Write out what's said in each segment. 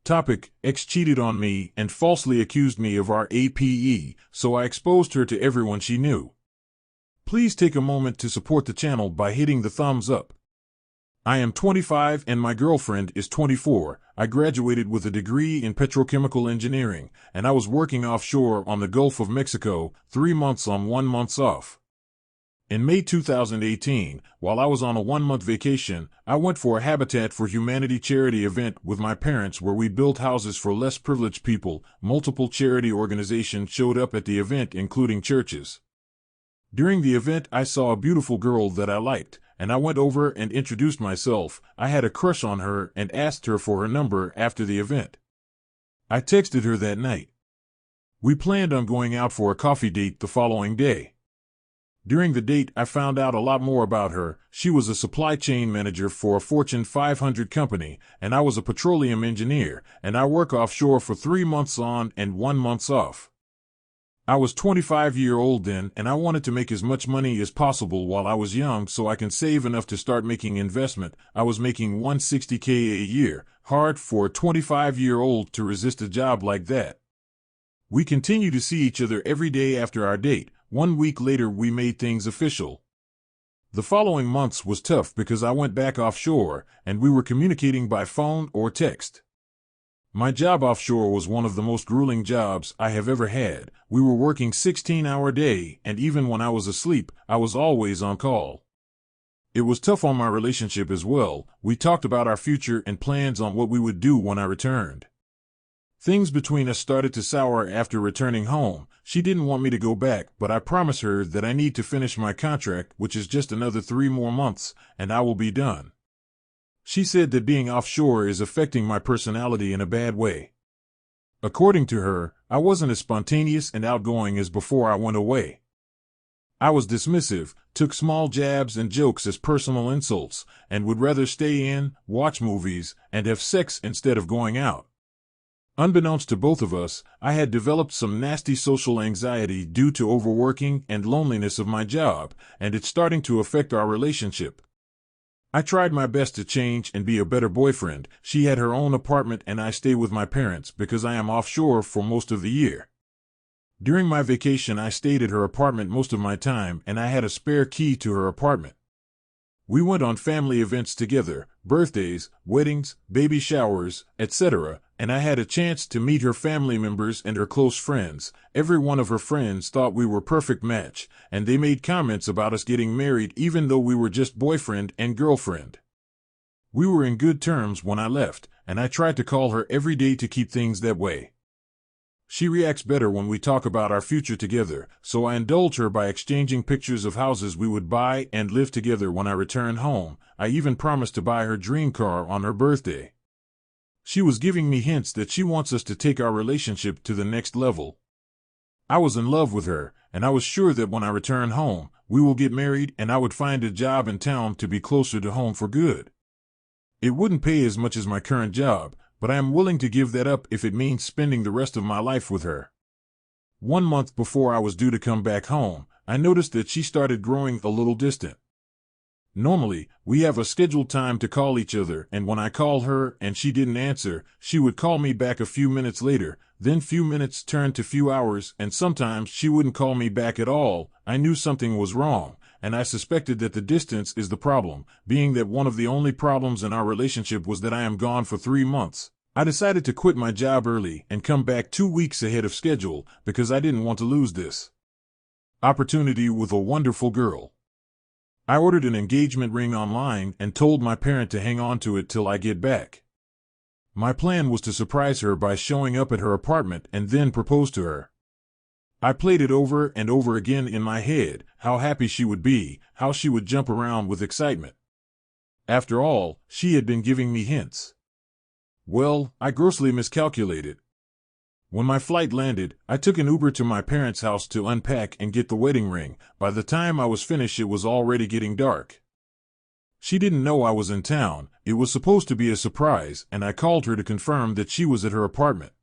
Topic: Ex cheated on me and falsely accused me of our APE, so I exposed her to everyone she knew. Please take a moment to support the channel by hitting the thumbs up. I am 25 and my girlfriend is 24. I graduated with a degree in petrochemical engineering, and I was working offshore on the Gulf of Mexico, 3 months on 1 month off. In May 2018, while I was on a 1-month vacation, I went for a Habitat for Humanity charity event with my parents where we built houses for less privileged people. Multiple charity organizations showed up at the event, including churches. During the event, I saw a beautiful girl that I liked, and I went over and introduced myself. I had a crush on her and asked her for her number after the event. I texted her that night. We planned on going out for a coffee date the following day. During the date, I found out a lot more about her. She was a supply chain manager for a Fortune 500 company, and I was a petroleum engineer, and I work offshore for 3 months on and 1 month off. I was 25-year-old then, and I wanted to make as much money as possible while I was young so I can save enough to start making investment. I was making $160K a year. Hard for a 25-year-old to resist a job like that. We continued to see each other every day after our date. 1 week later, we made things official. The following months was tough because I went back offshore, and we were communicating by phone or text. My job offshore was one of the most grueling jobs I have ever had. We were working 16-hour day, and even when I was asleep, I was always on call. It was tough on my relationship as well. We talked about our future and plans on what we would do when I returned. Things between us started to sour after returning home. She didn't want me to go back, but I promised her that I need to finish my contract, which is just another 3 more months, and I will be done. She said that being offshore is affecting my personality in a bad way. According to her, I wasn't as spontaneous and outgoing as before I went away. I was dismissive, took small jabs and jokes as personal insults, and would rather stay in, watch movies, and have sex instead of going out. Unbeknownst to both of us, I had developed some nasty social anxiety due to overworking and loneliness of my job, and it's starting to affect our relationship. I tried my best to change and be a better boyfriend. She had her own apartment and I stay with my parents because I am offshore for most of the year. During my vacation, I stayed at her apartment most of my time, and I had a spare key to her apartment. We went on family events together, birthdays, weddings, baby showers, etc., and I had a chance to meet her family members and her close friends. Every one of her friends thought we were a perfect match, and they made comments about us getting married even though we were just boyfriend and girlfriend. We were in good terms when I left, and I tried to call her every day to keep things that way. She reacts better when we talk about our future together, so I indulge her by exchanging pictures of houses we would buy and live together when I return home. I even promised to buy her dream car on her birthday. She was giving me hints that she wants us to take our relationship to the next level. I was in love with her, and I was sure that when I return home, we will get married and I would find a job in town to be closer to home for good. It wouldn't pay as much as my current job, but I am willing to give that up if it means spending the rest of my life with her. 1 month before I was due to come back home, I noticed that she started growing a little distant. Normally, we have a scheduled time to call each other, and when I call her and she didn't answer, she would call me back a few minutes later, then few minutes turned to few hours, and sometimes she wouldn't call me back at all. I knew something was wrong, and I suspected that the distance is the problem, being that one of the only problems in our relationship was that I am gone for 3 months. I decided to quit my job early and come back 2 weeks ahead of schedule because I didn't want to lose this opportunity with a wonderful girl. I ordered an engagement ring online and told my parent to hang on to it till I get back. My plan was to surprise her by showing up at her apartment and then propose to her. I played it over and over again in my head, how happy she would be, how she would jump around with excitement. After all, she had been giving me hints. Well, I grossly miscalculated. When my flight landed, I took an Uber to my parents' house to unpack and get the wedding ring. By the time I was finished, it was already getting dark. She didn't know I was in town. It was supposed to be a surprise, and I called her to confirm that she was at her apartment.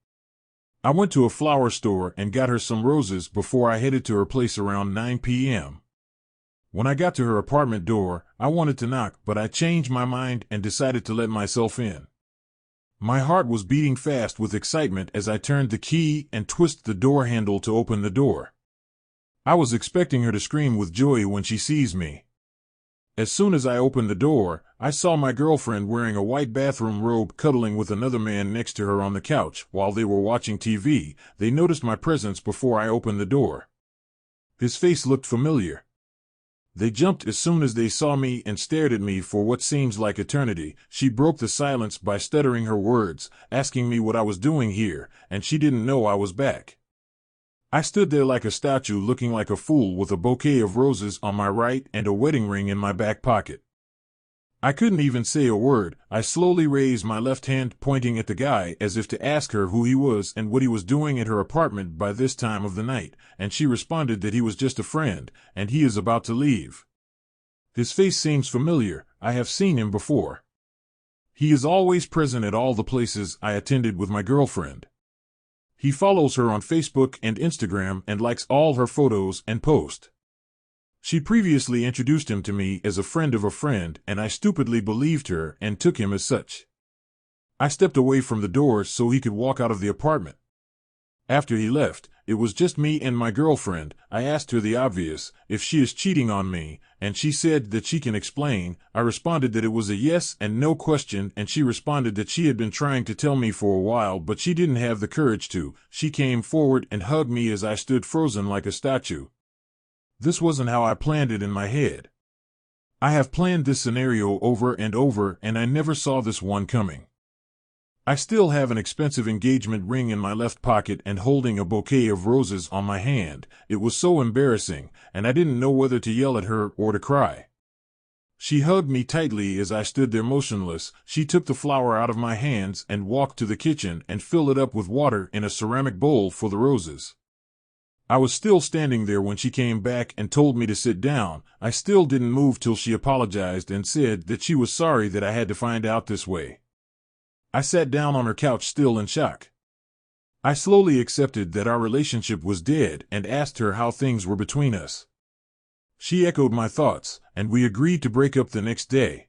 I went to a flower store and got her some roses before I headed to her place around 9 p.m. When I got to her apartment door, I wanted to knock, but I changed my mind and decided to let myself in. My heart was beating fast with excitement as I turned the key and twisted the door handle to open the door. I was expecting her to scream with joy when she sees me. As soon as I opened the door, I saw my girlfriend wearing a white bathroom robe cuddling with another man next to her on the couch while they were watching TV. They noticed my presence before I opened the door. His face looked familiar. They jumped as soon as they saw me and stared at me for what seems like eternity. She broke the silence by stuttering her words, asking me what I was doing here, and she didn't know I was back. I stood there like a statue, looking like a fool with a bouquet of roses on my right and a wedding ring in my back pocket. I couldn't even say a word. I slowly raised my left hand, pointing at the guy as if to ask her who he was and what he was doing at her apartment by this time of the night, and she responded that he was just a friend, and he is about to leave. His face seems familiar. I have seen him before. He is always present at all the places I attended with my girlfriend. He follows her on Facebook and Instagram and likes all her photos and posts. She previously introduced him to me as a friend of a friend, and I stupidly believed her and took him as such. I stepped away from the door so he could walk out of the apartment. After he left, it was just me and my girlfriend. I asked her the obvious, if she is cheating on me, and she said that she can explain. I responded that it was a yes and no question, and she responded that she had been trying to tell me for a while, but she didn't have the courage to. She came forward and hugged me as I stood frozen like a statue. This wasn't how I planned it in my head. I have planned this scenario over and over, and I never saw this one coming. I still have an expensive engagement ring in my left pocket and holding a bouquet of roses on my hand. It was so embarrassing, and I didn't know whether to yell at her or to cry. She hugged me tightly as I stood there motionless. She took the flower out of my hands and walked to the kitchen and filled it up with water in a ceramic bowl for the roses. I was still standing there when she came back and told me to sit down. I still didn't move till she apologized and said that she was sorry that I had to find out this way. I sat down on her couch still in shock. I slowly accepted that our relationship was dead and asked her how things were between us. She echoed my thoughts, and we agreed to break up the next day.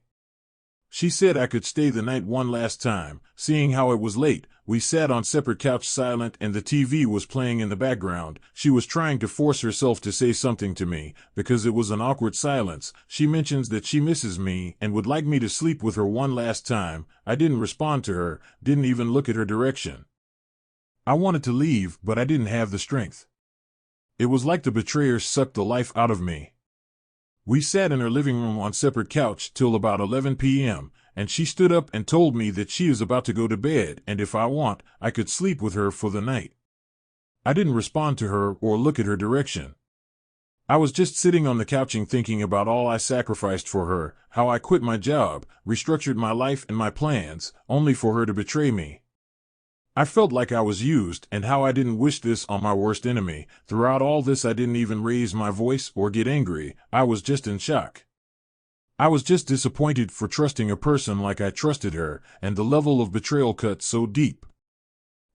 She said I could stay the night one last time. Seeing how it was late, we sat on separate couches silent and the TV was playing in the background. She was trying to force herself to say something to me, because it was an awkward silence. She mentions that she misses me and would like me to sleep with her one last time. I didn't respond to her, didn't even look at her direction. I wanted to leave, but I didn't have the strength. It was like the betrayer sucked the life out of me. We sat in her living room on separate couch till about 11 p.m., and she stood up and told me that she is about to go to bed, and if I want, I could sleep with her for the night. I didn't respond to her or look at her direction. I was just sitting on the couch thinking about all I sacrificed for her, how I quit my job, restructured my life and my plans, only for her to betray me. I felt like I was used, and how I didn't wish this on my worst enemy. Throughout all this, I didn't even raise my voice or get angry. I was just in shock. I was just disappointed for trusting a person like I trusted her, and the level of betrayal cut so deep.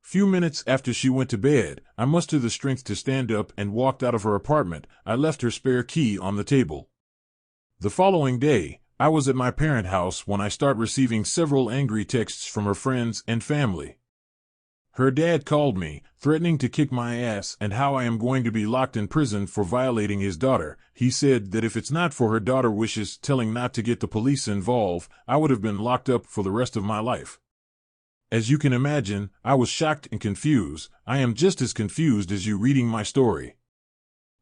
Few minutes after she went to bed, I mustered the strength to stand up and walked out of her apartment. I left her spare key on the table. The following day, I was at my parent house when I start receiving several angry texts from her friends and family. Her dad called me, threatening to kick my ass and how I am going to be locked in prison for violating his daughter. He said that if it's not for her daughter wishes telling not to get the police involved, I would have been locked up for the rest of my life. As you can imagine, I was shocked and confused. I am just as confused as you reading my story.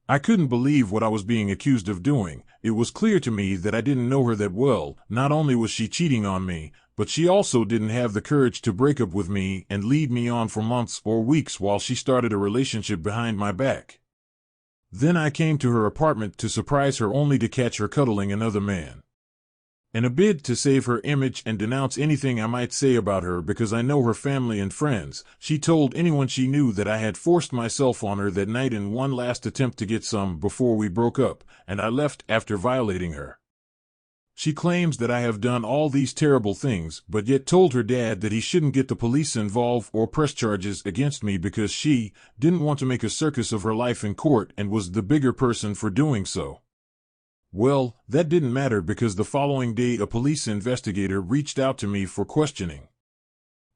I couldn't believe what I was being accused of doing. It was clear to me that I didn't know her that well. Not only was she cheating on me, but she also didn't have the courage to break up with me and lead me on for months or weeks while she started a relationship behind my back. Then I came to her apartment to surprise her only to catch her cuddling another man. In a bid to save her image and denounce anything I might say about her because I know her family and friends, she told anyone she knew that I had forced myself on her that night in one last attempt to get some before we broke up, and I left after violating her. She claims that I have done all these terrible things, but yet told her dad that he shouldn't get the police involved or press charges against me because she didn't want to make a circus of her life in court and was the bigger person for doing so. Well, that didn't matter because the following day a police investigator reached out to me for questioning.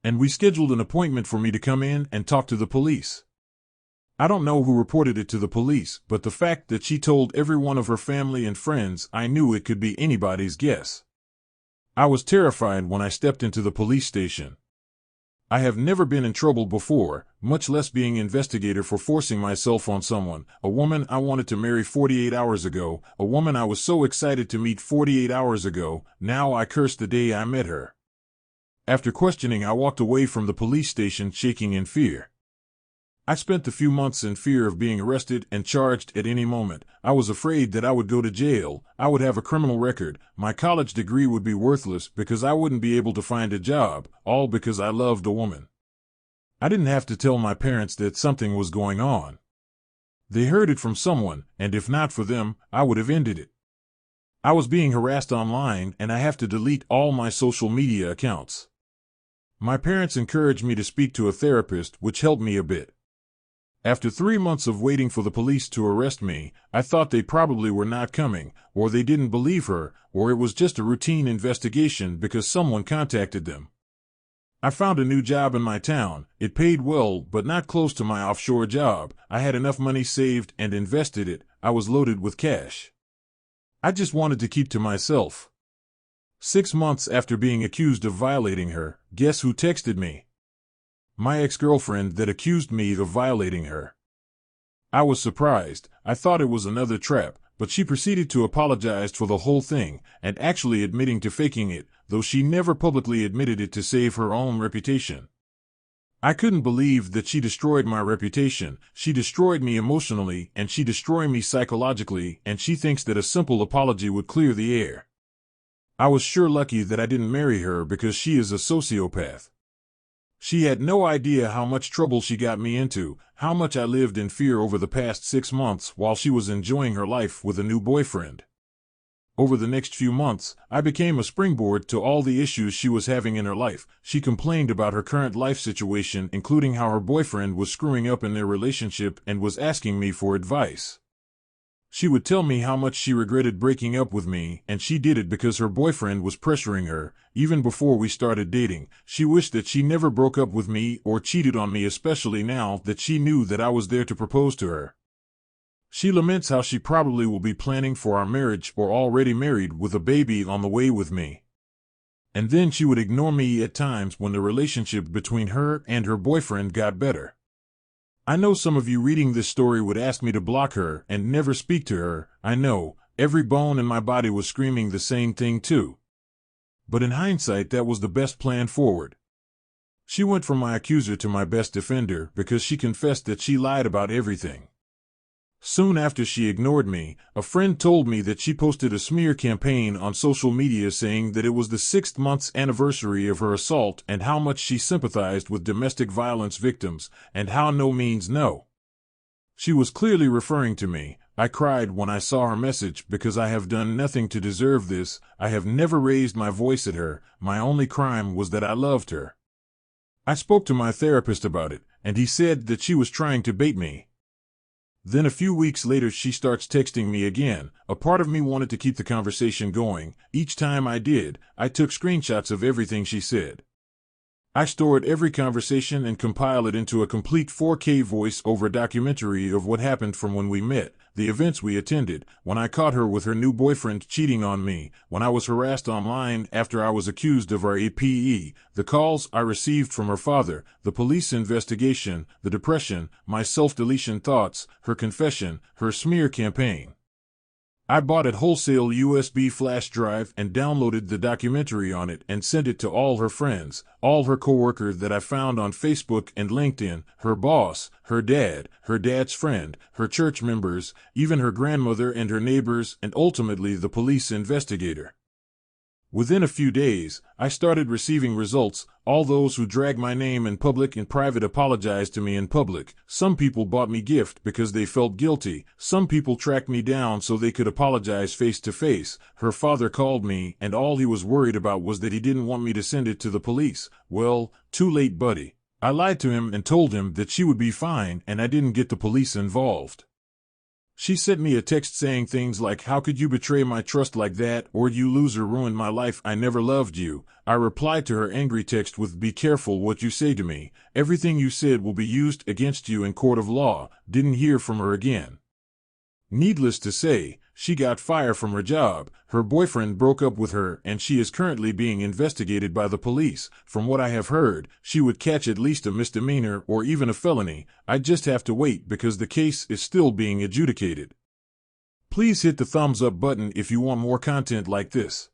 and we scheduled an appointment for me to come in and talk to the police. I don't know who reported it to the police, but the fact that she told every one of her family and friends, I knew it could be anybody's guess. I was terrified when I stepped into the police station. I have never been in trouble before, much less being investigator for forcing myself on someone, a woman I wanted to marry 48 hours ago, a woman I was so excited to meet 48 hours ago. Now I curse the day I met her. After questioning, I walked away from the police station shaking in fear. I spent the few months in fear of being arrested and charged at any moment. I was afraid that I would go to jail, I would have a criminal record, my college degree would be worthless because I wouldn't be able to find a job, all because I loved a woman. I didn't have to tell my parents that something was going on. They heard it from someone, and if not for them, I would have ended it. I was being harassed online, and I have to delete all my social media accounts. My parents encouraged me to speak to a therapist, which helped me a bit. After 3 months of waiting for the police to arrest me, I thought they probably were not coming, or they didn't believe her, or it was just a routine investigation because someone contacted them. I found a new job in my town. It paid well, but not close to my offshore job. I had enough money saved and invested it. I was loaded with cash. I just wanted to keep to myself. 6 months after being accused of violating her, guess who texted me? My ex-girlfriend that accused me of violating her. I was surprised. I thought it was another trap, but she proceeded to apologize for the whole thing, and actually admitting to faking it, though she never publicly admitted it to save her own reputation. I couldn't believe that she destroyed my reputation. She destroyed me emotionally, and she destroyed me psychologically, and she thinks that a simple apology would clear the air. I was sure lucky that I didn't marry her because she is a sociopath. She had no idea how much trouble she got me into, how much I lived in fear over the past 6 months while she was enjoying her life with a new boyfriend. Over the next few months, I became a springboard to all the issues she was having in her life. She complained about her current life situation, including how her boyfriend was screwing up in their relationship, and was asking me for advice. She would tell me how much she regretted breaking up with me, and she did it because her boyfriend was pressuring her. Even before we started dating, she wished that she never broke up with me or cheated on me, especially now that she knew that I was there to propose to her. She laments how she probably will be planning for our marriage or already married with a baby on the way with me. And then she would ignore me at times when the relationship between her and her boyfriend got better. I know some of you reading this story would ask me to block her and never speak to her. I know, every bone in my body was screaming the same thing too. But in hindsight, that was the best plan forward. She went from my accuser to my best defender because she confessed that she lied about everything. Soon after she ignored me, a friend told me that she posted a smear campaign on social media saying that it was the 6th month's anniversary of her assault and how much she sympathized with domestic violence victims, and how no means no. She was clearly referring to me. I cried when I saw her message because I have done nothing to deserve this. I have never raised my voice at her. My only crime was that I loved her. I spoke to my therapist about it, and he said that she was trying to bait me. Then a few weeks later she starts texting me again. A part of me wanted to keep the conversation going. Each time I did, I took screenshots of everything she said. I stored every conversation and compiled it into a complete 4K voice-over documentary of what happened from when we met, the events we attended, when I caught her with her new boyfriend cheating on me, when I was harassed online after I was accused of our APE, the calls I received from her father, the police investigation, the depression, my self-deletion thoughts, her confession, her smear campaign. I bought a wholesale USB flash drive and downloaded the documentary on it and sent it to all her friends, all her coworkers that I found on Facebook and LinkedIn, her boss, her dad, her dad's friend, her church members, even her grandmother and her neighbors, and ultimately the police investigator. Within a few days, I started receiving results. All those who dragged my name in public and private apologized to me in public. Some people bought me gift because they felt guilty. Some people tracked me down so they could apologize face to face. Her father called me, and all he was worried about was that he didn't want me to send it to the police. Well, too late, buddy. I lied to him and told him that she would be fine and I didn't get the police involved. She sent me a text saying things like, "How could you betray my trust like that?" or "You loser ruined my life, I never loved you." I replied to her angry text with, "Be careful what you say to me. Everything you said will be used against you in court of law." Didn't hear from her again. Needless to say, she got fired from her job, her boyfriend broke up with her, and she is currently being investigated by the police. From what I have heard, she would catch at least a misdemeanor or even a felony. I just have to wait because the case is still being adjudicated. Please hit the thumbs up button if you want more content like this.